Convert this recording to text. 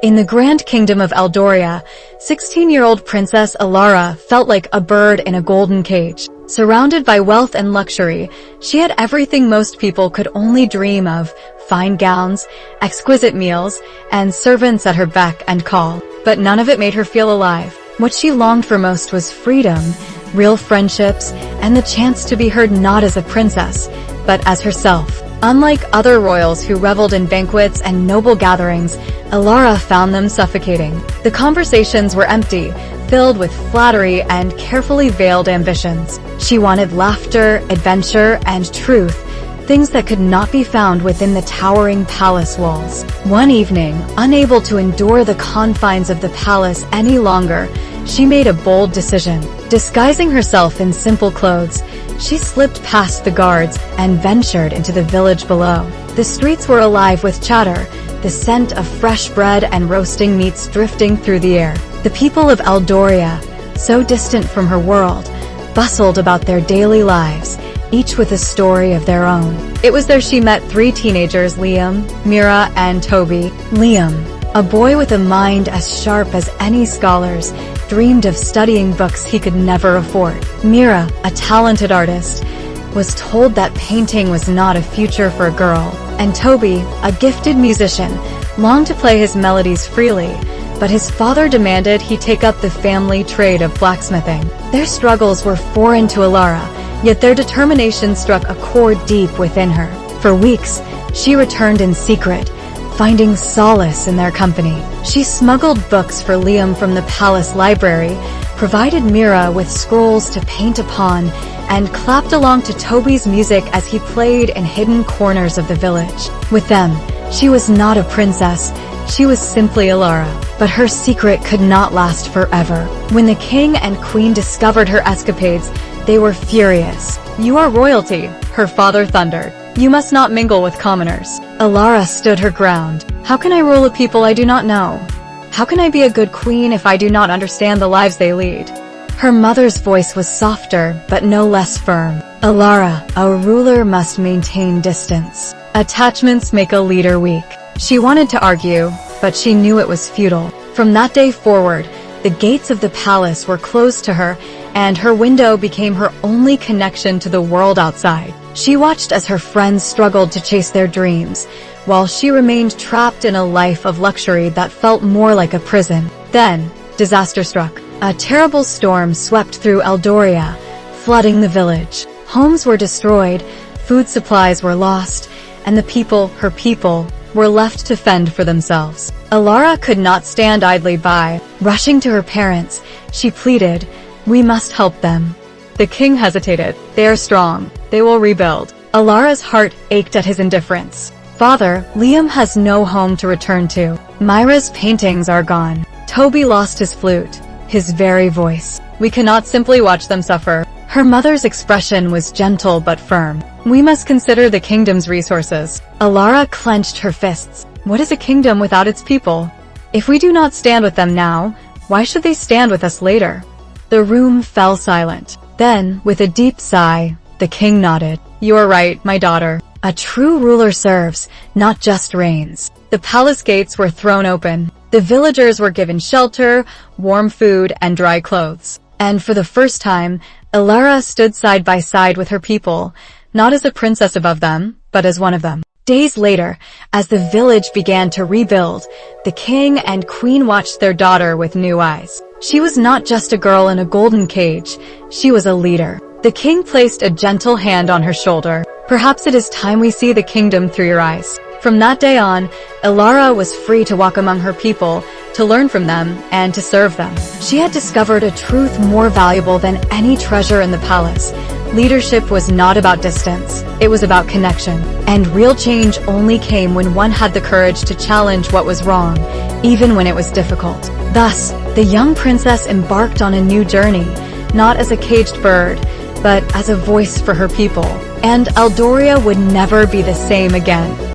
In the Grand Kingdom of Eldoria, 16-year-old Princess ELARA felt like a bird in a golden cage. Surrounded by wealth and luxury, she had everything most people could only dream of: fine gowns, exquisite meals, and servants at her beck and call. But none of it made her feel alive. What she longed for most was freedom, real friendships, and the chance to be heard not as a princess, but as herself. Unlike other royals who reveled in banquets and noble gatherings, ELARA found them suffocating. The conversations were empty, filled with flattery and carefully veiled ambitions. She wanted laughter, adventure, and truth, things that could not be found within the towering palace walls. One evening, unable to endure the confines of the palace any longer, she made a bold decision. Disguising herself in simple clothes, she slipped past the guards and ventured into the village below. The streets were alive with chatter, the scent of fresh bread and roasting meats drifting through the air. The people of Eldoria, so distant from her world, bustled about their daily lives, each with a story of their own. It was there she met three teenagers: Liam, Mira, and Toby. Liam, a boy with a mind as sharp as any scholar's, dreamed of studying books he could never afford. Mira, a talented artist, was told that painting was not a future for a girl. And Toby, a gifted musician, longed to play his melodies freely, but his father demanded he take up the family trade of blacksmithing. Their struggles were foreign to ELARA, yet their determination struck a chord deep within her. For weeks, she returned in secret, finding solace in their company. She smuggled books for Liam from the palace library, provided Mira with scrolls to paint upon, and clapped along to Toby's music as he played in hidden corners of the village. With them, she was not a princess, she was simply ELARA. But her secret could not last forever. When the king and queen discovered her escapades, they were furious. "You are royalty," her father thundered. "You must not mingle with commoners." ELARA stood her ground. "How can I rule a people I do not know? How can I be a good queen if I do not understand the lives they lead?" Her mother's voice was softer, but no less firm. "ELARA, a ruler must maintain distance. Attachments make a leader weak." She wanted to argue, but she knew it was futile. From that day forward, the gates of the palace were closed to her, and her window became her only connection to the world outside. She watched as her friends struggled to chase their dreams, while she remained trapped in a life of luxury that felt more like a prison. Then, disaster struck. A terrible storm swept through Eldoria, flooding the village. Homes were destroyed, food supplies were lost, and the people, her people, were left to fend for themselves. ELARA could not stand idly by. Rushing to her parents, she pleaded, "We must help them." The king hesitated. "They are strong. They will rebuild." ELARA's heart ached at his indifference. "Father, Liam has no home to return to. Myra's paintings are gone. Toby lost his flute, his very voice. We cannot simply watch them suffer." Her mother's expression was gentle but firm. "We must consider the kingdom's resources." ELARA clenched her fists. What is a kingdom without its people? If we do not stand with them now, why should they stand with us later? The room fell silent. Then, with a deep sigh, the king nodded. "You are right, my daughter. A true ruler serves, not just reigns." The palace gates were thrown open. The villagers were given shelter, warm food, and dry clothes. And for the first time, ELARA stood side by side with her people, not as a princess above them, but as one of them. Days later, as the village began to rebuild, the king and queen watched their daughter with new eyes. She was not just a girl in a golden cage, she was a leader. The king placed a gentle hand on her shoulder. "Perhaps it is time we see the kingdom through your eyes." From that day on, ELARA was free to walk among her people, to learn from them, and to serve them. She had discovered a truth more valuable than any treasure in the palace. Leadership was not about distance, it was about connection. And real change only came when one had the courage to challenge what was wrong, even when it was difficult. Thus, the young princess embarked on a new journey, not as a caged bird, but as a voice for her people. And Eldoria would never be the same again.